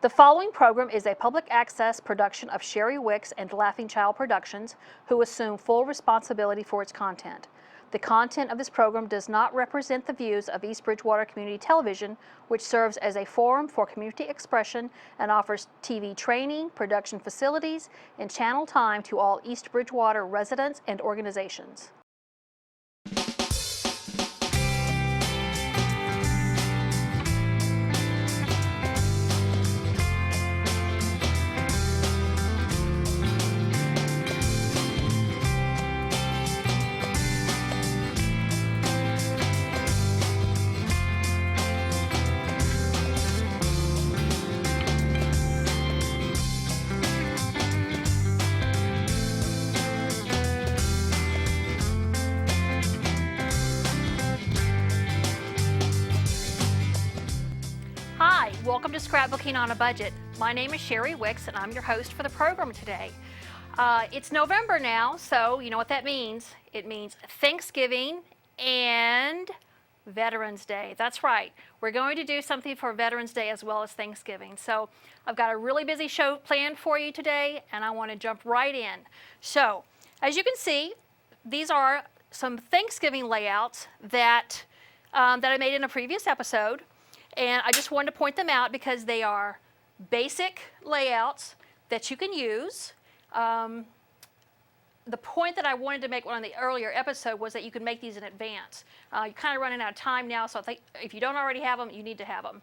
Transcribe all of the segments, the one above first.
The following program is a public access production of Sherry Wicks and Laughing Child Productions, who assume full responsibility for its content. The content of this program does not represent the views of East Bridgewater Community Television, which serves as a forum for community expression and offers TV training, production facilities, and channel time to all East Bridgewater residents and organizations. Hi, welcome to Scrapbooking on a Budget. My name is Sherry Wicks and I'm your host for the program today. It's November now, so you know what that means. It means Thanksgiving and Veterans Day. That's right. We're going to do something for Veterans Day as well as Thanksgiving. So I've got a really busy show planned for you today and I want to jump right in. So as you can see, these are some Thanksgiving layouts that I made in a previous episode. And I just wanted to point them out because they are basic layouts that you can use. The point that I wanted to make on the earlier episode was that you can make these in advance. You're kind of running out of time now, so I think if you don't already have them, you need to have them.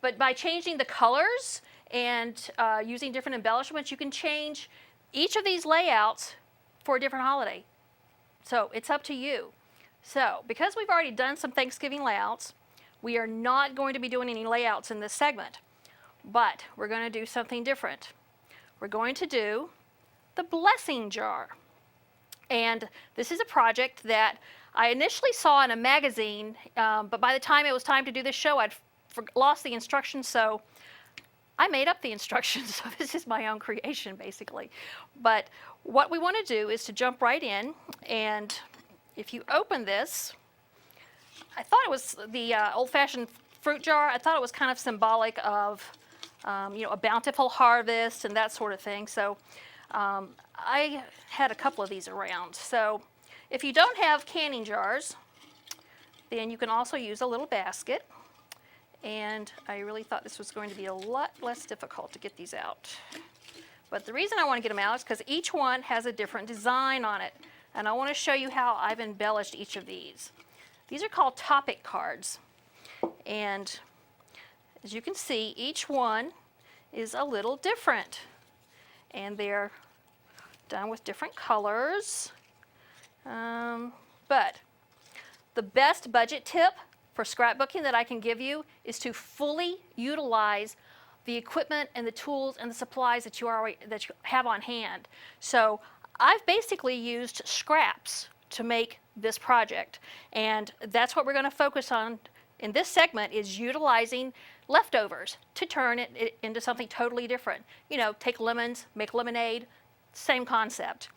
But by changing the colors and using different embellishments, you can change each of these layouts for a different holiday. So it's up to you. So because we've already done some Thanksgiving layouts, we are not going to be doing any layouts in this segment, but we're going to do something different. We're going to do the blessing jar. And this is a project that I initially saw in a magazine, but by the time it was time to do this show, I'd lost the instructions, so I made up the instructions. So this is my own creation, basically. But what we want to do is to jump right in, and if you open this, I thought it was the old-fashioned fruit jar. I thought it was kind of symbolic of, a bountiful harvest and that sort of thing. So I had a couple of these around. So if you don't have canning jars, then you can also use a little basket. And I really thought this was going to be a lot less difficult to get these out. But the reason I want to get them out is because each one has a different design on it. And I want to show you how I've embellished each of these. These are called topic cards, and as you can see, each one is a little different, and they're done with different colors. But the best budget tip for scrapbooking that I can give you is to fully utilize the equipment and the tools and the supplies that you have on hand. So I've basically used scraps to make this project, and that's what we're going to focus on in this segment, is utilizing leftovers to turn it into something totally different. You know, take lemons, make lemonade, same concept.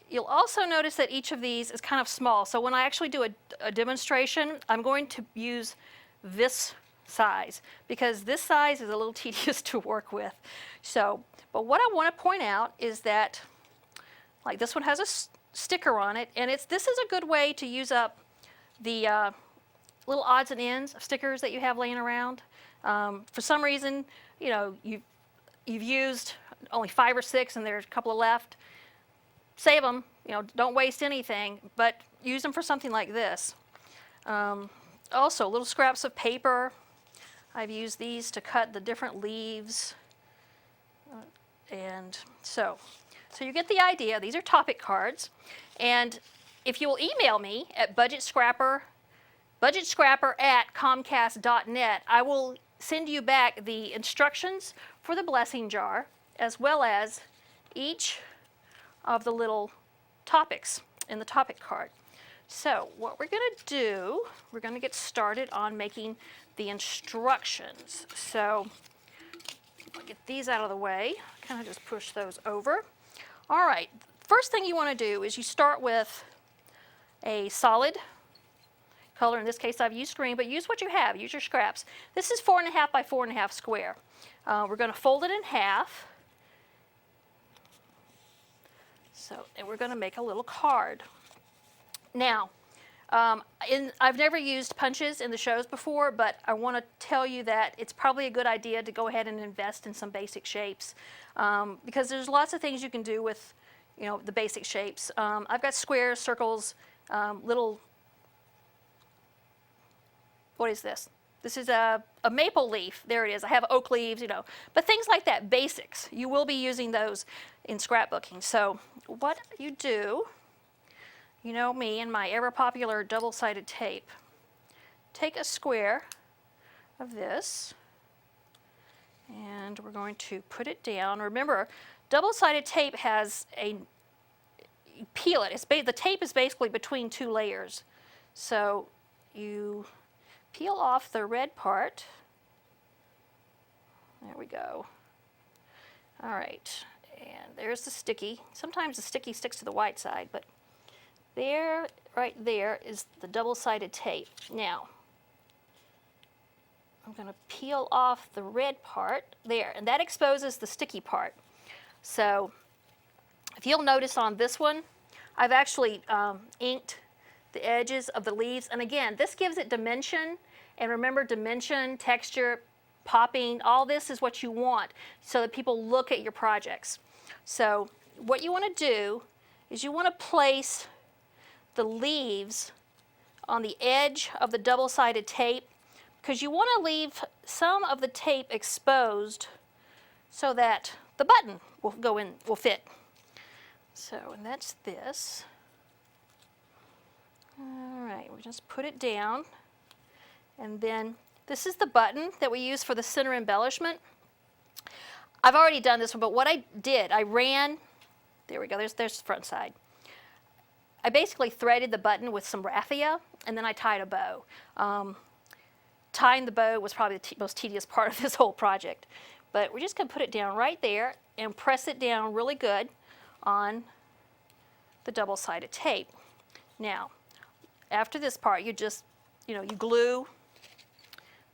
You'll also notice that each of these is kind of small, so when I actually do a demonstration, I'm going to use this size because this size is a little tedious to work with. So, but what I want to point out is that, like, this one has a sticker on it, and this is a good way to use up the little odds and ends of stickers that you have laying around. For some reason, you've used only 5 or 6 and there's a couple of left. Save them, don't waste anything, but use them for something like this. Also, little scraps of paper. I've used these to cut the different leaves. And so you get the idea. These are topic cards. And if you will email me at budgetscrapper@comcast.net, I will send you back the instructions for the blessing jar, as well as each of the little topics in the topic card. So what we're going to do, we're going to get started on making the instructions. So I'll get these out of the way, kind of just push those over. All right, first thing you want to do is you start with a solid color. In this case, I've used green, but use what you have. Use your scraps. This is 4.5 by 4.5 square. We're going to fold it in half. So, and we're going to make a little card. Now, I've never used punches in the shows before, but I want to tell you that it's probably a good idea to go ahead and invest in some basic shapes, because there's lots of things you can do with, the basic shapes. I've got squares, circles, little. What is this? This is a maple leaf. There it is. I have oak leaves, but things like that, basics. You will be using those in scrapbooking. So what you do. You know me and my ever popular double-sided tape. Take a square of this and we're going to put it down. Remember, double-sided tape has you peel it. The tape is basically between two layers. So you peel off the red part. There we go. All right, and there's the sticky. Sometimes the sticky sticks to the white side, but there, right there, is the double-sided tape. Now, I'm going to peel off the red part there, and that exposes the sticky part. So, if you'll notice on this one, I've actually inked the edges of the leaves. And again, this gives it dimension. And remember, dimension, texture, popping, all this is what you want so that people look at your projects. So, what you want to do is you want to place the leaves on the edge of the double-sided tape, because you want to leave some of the tape exposed so that the button will fit. So, and that's this. All right, we'll just put it down. And then this is the button that we use for the center embellishment. I've already done this one, but what I did, I ran, there we go, there's the front side. I basically threaded the button with some raffia, and then I tied a bow. Tying the bow was probably the most tedious part of this whole project. But we're just going to put it down right there and press it down really good on the double-sided tape. Now, after this part, you just, you glue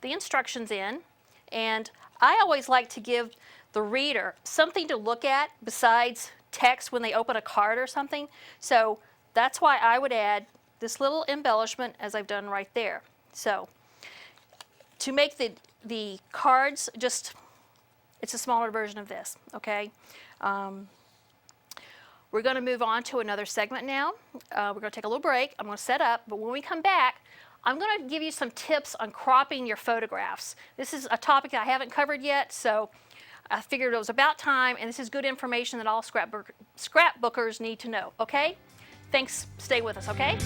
the instructions in, and I always like to give the reader something to look at besides text when they open a card or something. So that's why I would add this little embellishment as I've done right there. So to make the cards, it's a smaller version of this, okay? We're going to move on to another segment now. We're going to take a little break. I'm going to set up, but when we come back, I'm going to give you some tips on cropping your photographs. This is a topic that I haven't covered yet, so I figured it was about time, and this is good information that all scrapbookers need to know, okay? Thanks. Stay with us, okay?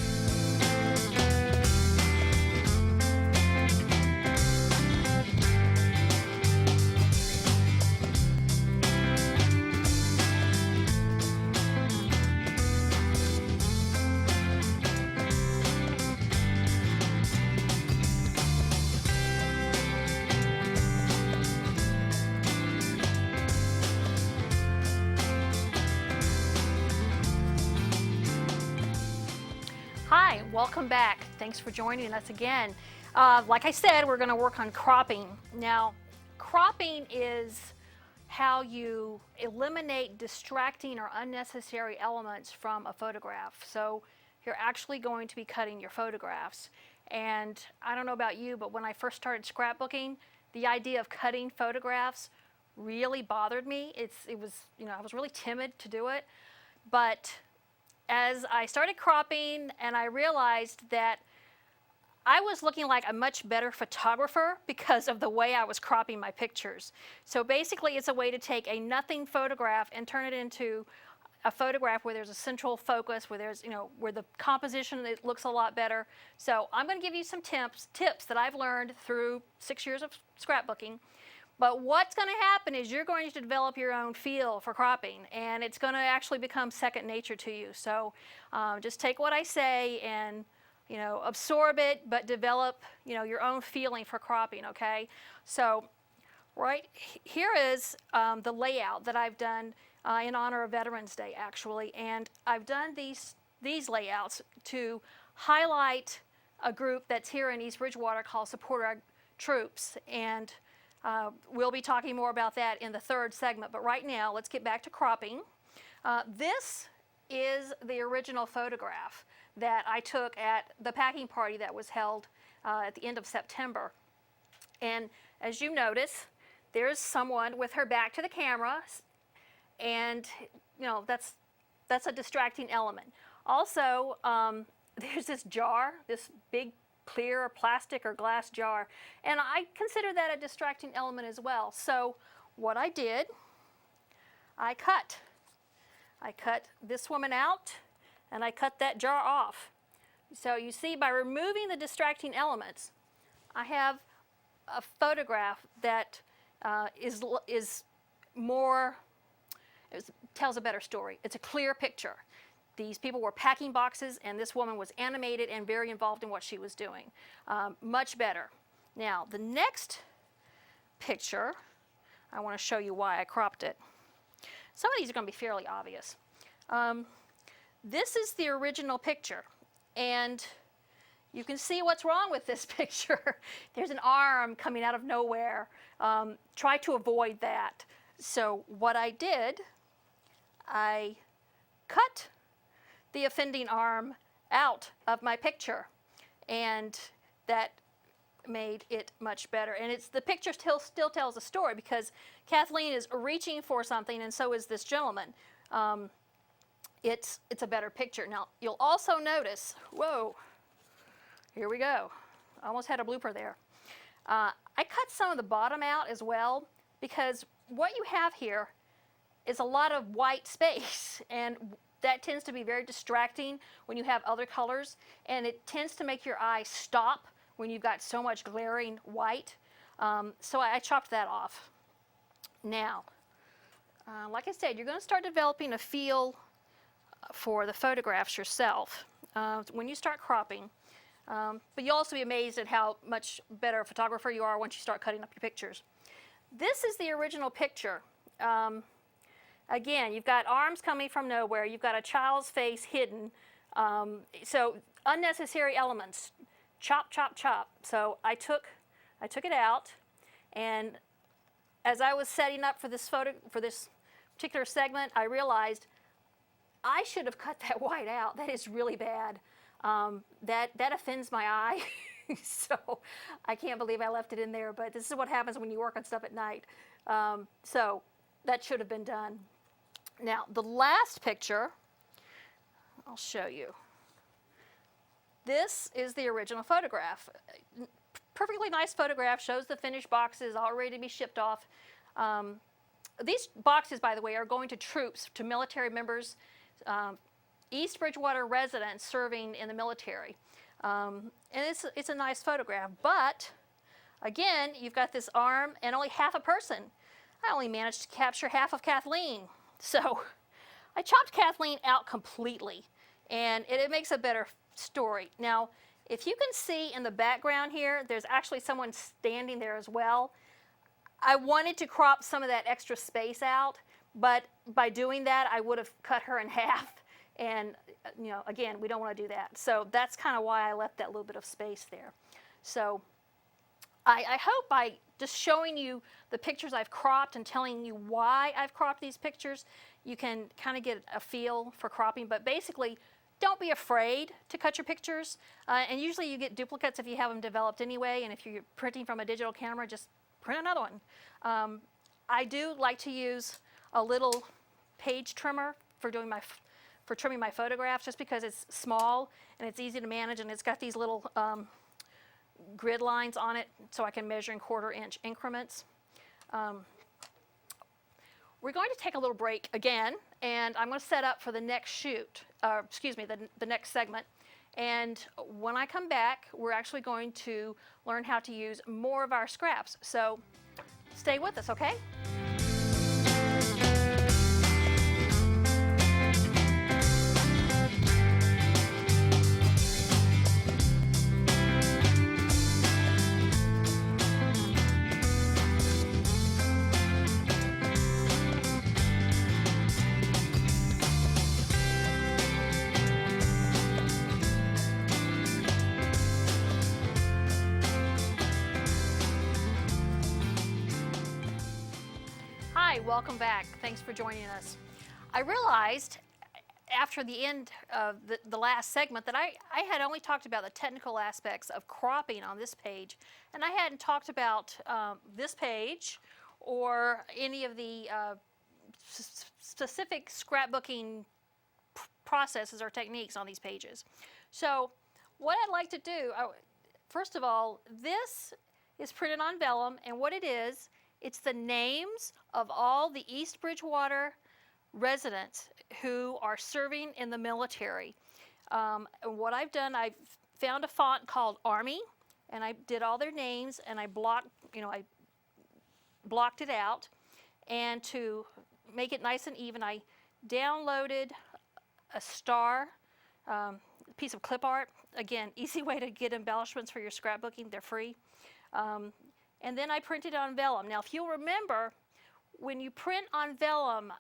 Hi, welcome back. Thanks for joining us again. Like I said, we're going to work on cropping. Now, cropping is how you eliminate distracting or unnecessary elements from a photograph. So you're actually going to be cutting your photographs. And I don't know about you, but when I first started scrapbooking, the idea of cutting photographs really bothered me. I was really timid to do it. But as I started cropping and I realized that I was looking like a much better photographer because of the way I was cropping my pictures. So basically it's a way to take a nothing photograph and turn it into a photograph where there's a central focus, where there's, where the composition it looks a lot better. So I'm going to give you some tips that I've learned through 6 years of scrapbooking. But what's going to happen is you're going to develop your own feel for cropping, and it's going to actually become second nature to you. So just take what I say and absorb it, but develop your own feeling for cropping. Okay. So right here is the layout that I've done in honor of Veterans Day, actually, and I've done these layouts to highlight a group that's here in East Bridgewater called Support Our Troops, and we'll be talking more about that in the third segment. But right now, let's get back to cropping. This is the original photograph that I took at the packing party that was held at the end of September. And as you notice, there's someone with her back to the camera, and that's a distracting element. Also, there's this jar, this big clear plastic or glass jar, and I consider that a distracting element as well. So what I did, I cut this woman out, and I cut that jar off. So you see, by removing the distracting elements, I have a photograph that tells a better story. It's a clear picture. These people were packing boxes, and this woman was animated and very involved in what she was doing. Much better. Now, the next picture, I want to show you why I cropped it. Some of these are going to be fairly obvious. This is the original picture, and you can see what's wrong with this picture. There's an arm coming out of nowhere. Try to avoid that. So what I did, I cut the offending arm out of my picture, and that made it much better. And the picture still tells a story, because Kathleen is reaching for something, and so is this gentleman. It's a better picture. Now, you'll also notice, whoa, here we go. Almost had a blooper there. I cut some of the bottom out as well, because what you have here is a lot of white space, and that tends to be very distracting when you have other colors, and it tends to make your eye stop when you've got so much glaring white. So I chopped that off. Now, like I said, you're going to start developing a feel for the photographs yourself when you start cropping. But you'll also be amazed at how much better a photographer you are once you start cutting up your pictures. This is the original picture. Again, you've got arms coming from nowhere. You've got a child's face hidden. So unnecessary elements. Chop, chop, chop. So I took it out, and as I was setting up for this particular segment, I realized I should have cut that white out. That is really bad. That offends my eye. So I can't believe I left it in there, but this is what happens when you work on stuff at night. So that should have been done. Now, the last picture, I'll show you. This is the original photograph. Perfectly nice photograph, shows the finished boxes all ready to be shipped off. These boxes, by the way, are going to troops, to military members, East Bridgewater residents serving in the military. And it's a nice photograph, but again, you've got this arm and only half a person. I only managed to capture half of Kathleen. So I chopped Kathleen out completely, and it makes a better story. Now, if you can see in the background here, there's actually someone standing there as well. I wanted to crop some of that extra space out, but by doing that, I would have cut her in half. And, again, we don't want to do that. So that's kind of why I left that little bit of space there. So I hope by just showing you the pictures I've cropped and telling you why I've cropped these pictures, you can kind of get a feel for cropping. But basically, don't be afraid to cut your pictures. And usually you get duplicates if you have them developed anyway. And if you're printing from a digital camera, just print another one. I do like to use a little page trimmer for trimming my photographs, just because it's small and it's easy to manage, and it's got these little grid lines on it, so I can measure in 1/4 inch increments. We're going to take a little break again, and I'm going to set up for the next the next segment. And when I come back, we're actually going to learn how to use more of our scraps. So stay with us, okay? Hi, welcome back. Thanks for joining us. I realized after the end of the last segment that I had only talked about the technical aspects of cropping on this page, and I hadn't talked about this page or any of the specific scrapbooking processes or techniques on these pages. So what I'd like to do, first of all, this is printed on vellum, and what it is, it's the names of all the East Bridgewater residents who are serving in the military. And what I've done, I've found a font called Army, and I did all their names, and I blocked it out. And to make it nice and even, I downloaded a star piece of clip art. Again, easy way to get embellishments for your scrapbooking. They're free. And then I printed on vellum. Now, if you'll remember, when you print on vellum,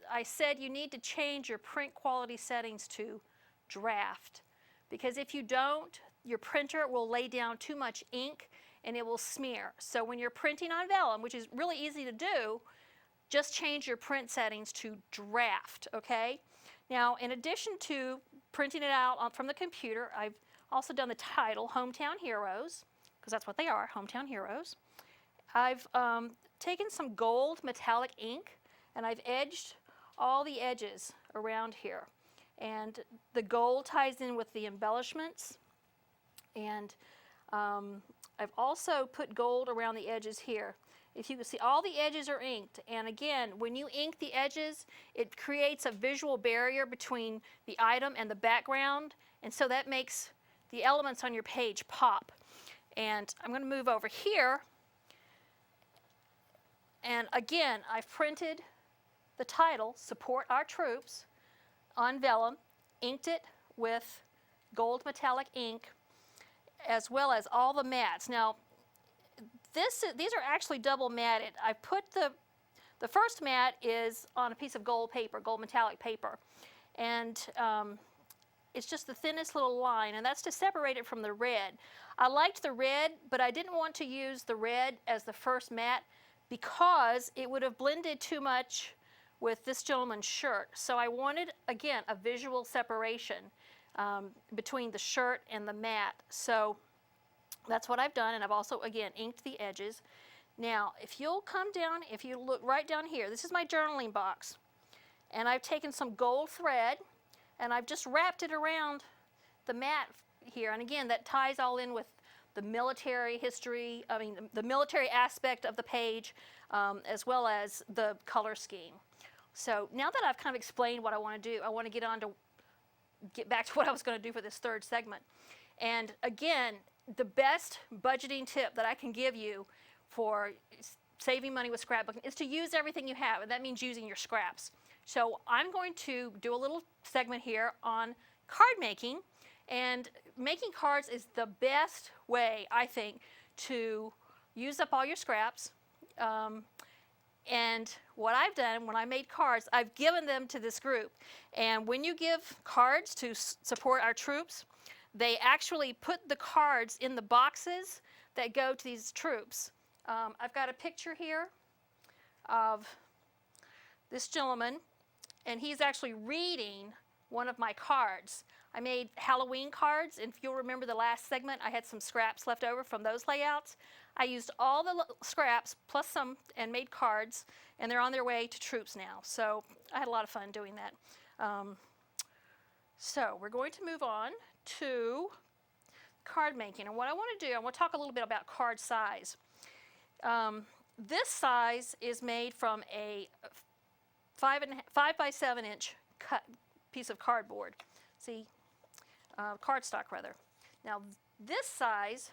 I said you need to change your print quality settings to draft, because if you don't, your printer will lay down too much ink and it will smear. So when you're printing on vellum, which is really easy to do, just change your print settings to draft, okay? Now, in addition to printing it out from the computer, I've also done the title, Hometown Heroes, because that's what they are, Hometown Heroes. I've taken some gold metallic ink and I've edged all the edges around here. And the gold ties in with the embellishments. And I've also put gold around the edges here. If you can see, all the edges are inked. And again, when you ink the edges, it creates a visual barrier between the item and the background. And so that makes the elements on your page pop. And I'm going to move over here. And again, I've printed the title, Support Our Troops, on vellum, inked it with gold metallic ink, as well as all the mats. Now, these are actually double matted. I put the first mat is on a piece of gold paper, gold metallic paper. And it's just the thinnest little line, and that's to separate it from the red. I liked the red, but I didn't want to use the red as the first mat because it would have blended too much with this gentleman's shirt. So I wanted, again, a visual separation between the shirt and the mat. So that's what I've done, and I've also, again, inked the edges. Now, if you'll come down, if you look right down here, this is my journaling box. And I've taken some gold thread, and I've just wrapped it around the mat here. And again, that ties all in with the military history, the military aspect of the page, as well as the color scheme. So now that I've kind of explained what I want to do, I want to get back to what I was going to do for this third segment. And again, the best budgeting tip that I can give you for saving money with scrapbooking is to use everything you have, and that means using your scraps. So I'm going to do a little segment here on card making, and making cards is the best way, I think, to use up all your scraps. And what I've done when I made cards, I've given them to this group. And when you give cards to support our troops, they actually put the cards in the boxes that go to these troops. I've got a picture here of this gentleman, and he's actually reading one of my cards. I made Halloween cards, and if you'll remember the last segment, I had some scraps left over from those layouts. I used all the scraps plus some and made cards, and they're on their way to troops now. So I had a lot of fun doing that. So we're going to move on to card making. And what I want to do, I want to talk a little bit about card size. This size is made from a 5 by 7 inch cut piece of cardboard. See, cardstock rather. Now this size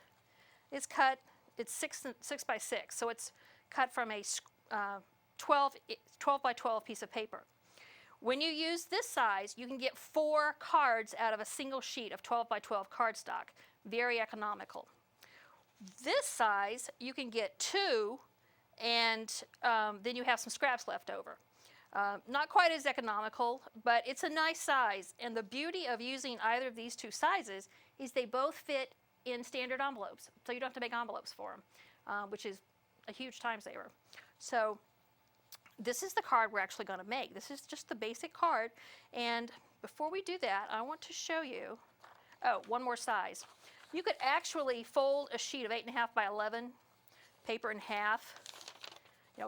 is cut, it's 6 by 6, so it's cut from a 12 by 12 piece of paper. When you use this size, you can get 4 cards out of a single sheet of 12 by 12 cardstock. Very economical. This size, you can get 2, and then you have some scraps left over. Not quite as economical, but it's a nice size. And the beauty of using either of these two sizes is they both fit in standard envelopes. So you don't have to make envelopes for them, which is a huge time saver. So this is the card we're actually going to make. This is just the basic card. And before we do that, I want to show you, oh, one more size. You could actually fold a sheet of 8.5 by 11 paper in half,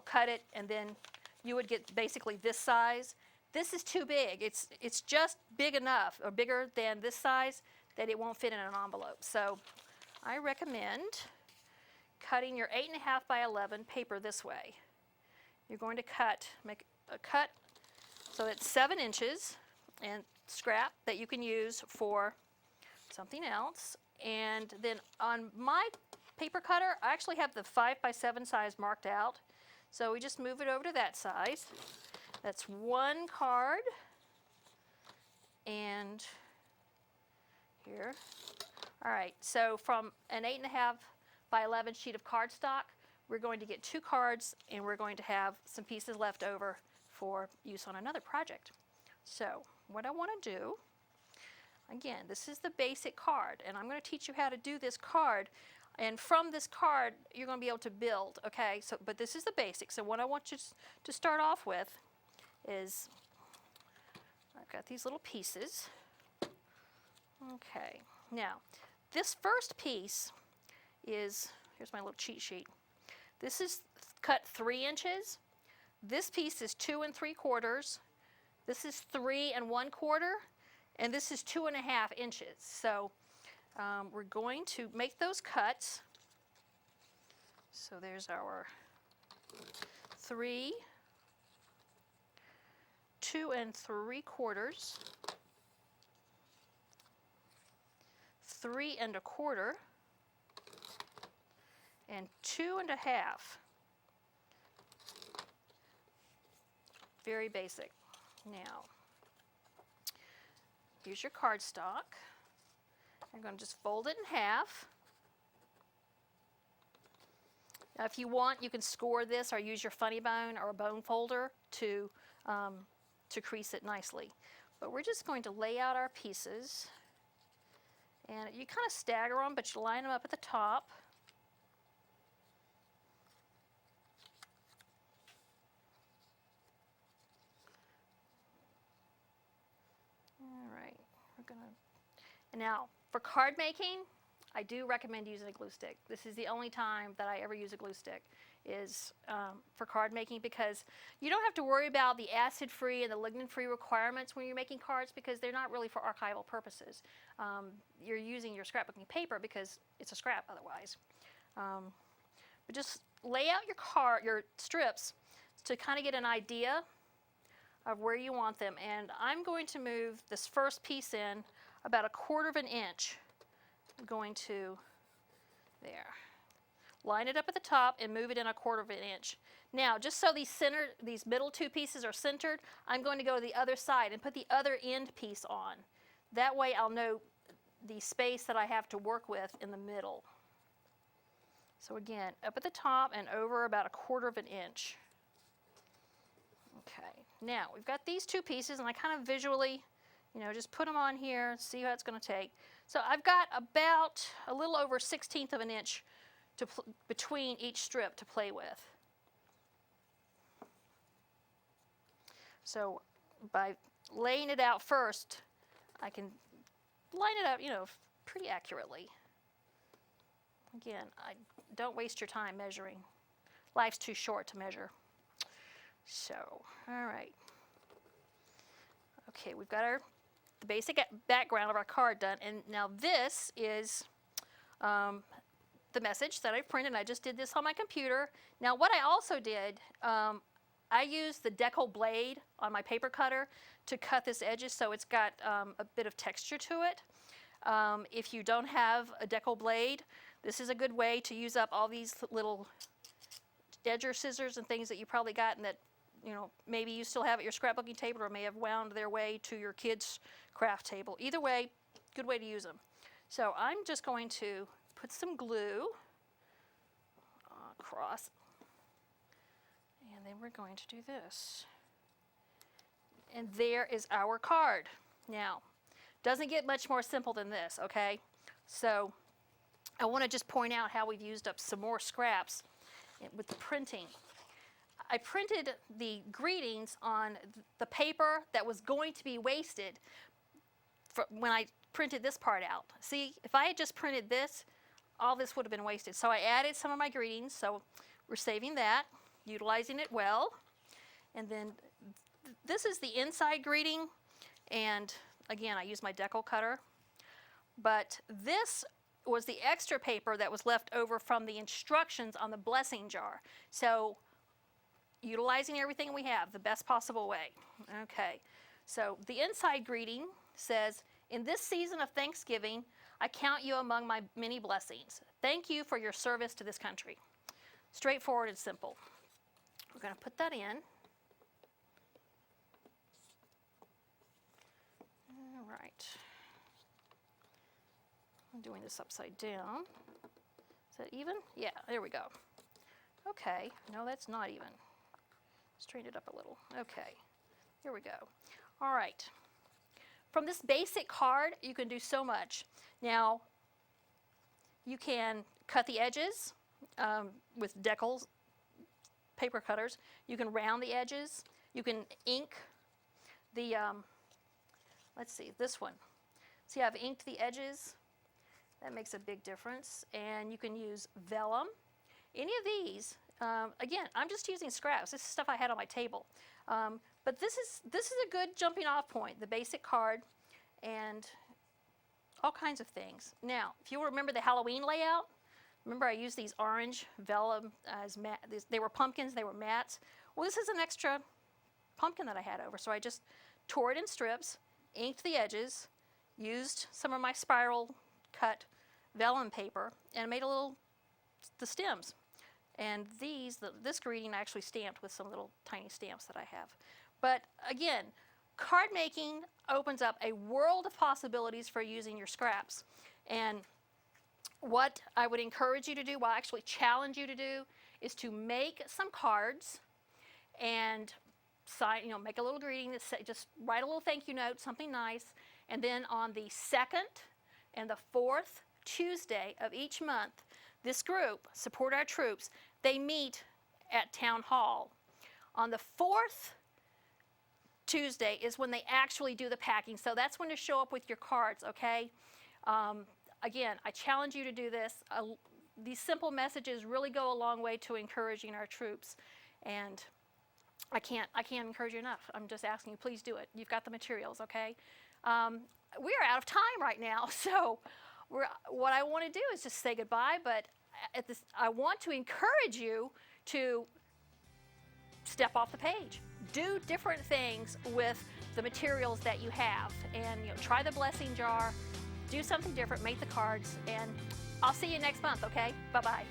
cut it, and then you would get basically this size. This is too big. It's just big enough, or bigger than this size, that it won't fit in an envelope. So I recommend cutting your 8.5 by 11 paper this way. You're going to make a cut so it's 7 inches and scrap that you can use for something else. And then on my paper cutter, I actually have the 5 by 7 size marked out. So we just move it over to that size. That's one card. And here. All right, so from an 8.5 by 11 sheet of cardstock, we're going to get 2 cards, and we're going to have some pieces left over for use on another project. So what I want to do, again, this is the basic card, and I'm going to teach you how to do this card. And from this card, you're going to be able to build, okay? So, but this is the basics. So what I want you to start off with is, I've got these little pieces. Okay, now this first piece is, here's my little cheat sheet. This is cut 3 inches. This piece is 2 3/4. This is 3 1/4, and this is 2.5 inches. So we're going to make those cuts. So there's our 3, 2 3/4, 3 1/4, and 2 1/2. Very basic. Now, here's your cardstock. I'm going to just fold it in half. Now, if you want, you can score this or use your funny bone or a bone folder to crease it nicely. But we're just going to lay out our pieces. And you kind of stagger them, but you line them up at the top. All right, and now for card making, I do recommend using a glue stick. This is the only time that I ever use a glue stick, is for card making, because you don't have to worry about the acid-free and the lignin-free requirements when you're making cards, because they're not really for archival purposes. You're using your scrapbooking paper because it's a scrap otherwise. But just lay out your strips to kind of get an idea of where you want them. And I'm going to move this first piece in about 1/4 inch. I'm going to there. Line it up at the top and move it in 1/4 inch. Now, just so these middle 2 pieces are centered, I'm going to go to the other side and put the other end piece on. That way I'll know the space that I have to work with in the middle. So again, up at the top and over about 1/4 inch. Okay, now we've got these 2 pieces, and I kind of visually, just put them on here, see how it's going to take. So I've got about a little over 1/16 of an inch between each strip to play with. So by laying it out first, I can line it up, pretty accurately. Again, don't waste your time measuring. Life's too short to measure. So, all right. Okay, we've got the basic background of our card done, and now this is the message that I've printed. I just did this on my computer. Now, what I also did, I used the decal blade on my paper cutter to cut this edges, so it's got a bit of texture to it. If you don't have a decal blade, this is a good way to use up all these little edger scissors and things that you probably got, and that maybe you still have at your scrapbooking table, or may have wound their way to your kids' craft table. Either way, good way to use them. So I'm just going to put some glue across, and then we're going to do this. And there is our card. Now, doesn't get much more simple than this, okay? So I want to just point out how we've used up some more scraps with the printing. I printed the greetings on the paper that was going to be wasted when I printed this part out. See, if I had just printed this, all this would have been wasted. So I added some of my greetings, so we're saving that, utilizing it well. And then this is the inside greeting, and again, I use my decal cutter. But this was the extra paper that was left over from the instructions on the blessing jar. So utilizing everything we have the best possible way. Okay, so the inside greeting says, "In this season of Thanksgiving, I count you among my many blessings. Thank you for your service to this country." Straightforward and simple. We're going to put that in. All right. I'm doing this upside down. Is that even? Yeah, there we go. Okay, no, that's not even. Straighten it up a little. Okay, here we go. All right. From this basic card, you can do so much. Now, you can cut the edges with decals, paper cutters. You can round the edges. You can ink the, let's see, this one. See, I've inked the edges. That makes a big difference. And you can use vellum. Any of these, again, I'm just using scraps. This is stuff I had on my table. But this is a good jumping off point, the basic card, and all kinds of things. Now, if you remember the Halloween layout, remember I used these orange vellum as they were pumpkins, they were mats. Well, this is an extra pumpkin that I had over, so I just tore it in strips, inked the edges, used some of my spiral cut vellum paper, and made the stems. And this greeting I actually stamped with some little tiny stamps that I have. But again, card making opens up a world of possibilities for using your scraps. And what I would encourage you to do, well, I actually challenge you to do, is to make some cards and sign, make a little greeting that say, just write a little thank you note, something nice, and then on the 2nd and the 4th Tuesday of each month, this group, Support Our Troops, they meet at Town Hall. On the 4th Tuesday is when they actually do the packing, so that's when to show up with your cards, okay? Again, I challenge you to do this. These simple messages really go a long way to encouraging our troops, and I can't encourage you enough. I'm just asking you, please do it. You've got the materials, okay? We are out of time right now, so what I want to do is just say goodbye, but I want to encourage you to step off the page. Do different things with the materials that you have, and try the blessing jar, do something different, make the cards, and I'll see you next month, okay? Bye-bye.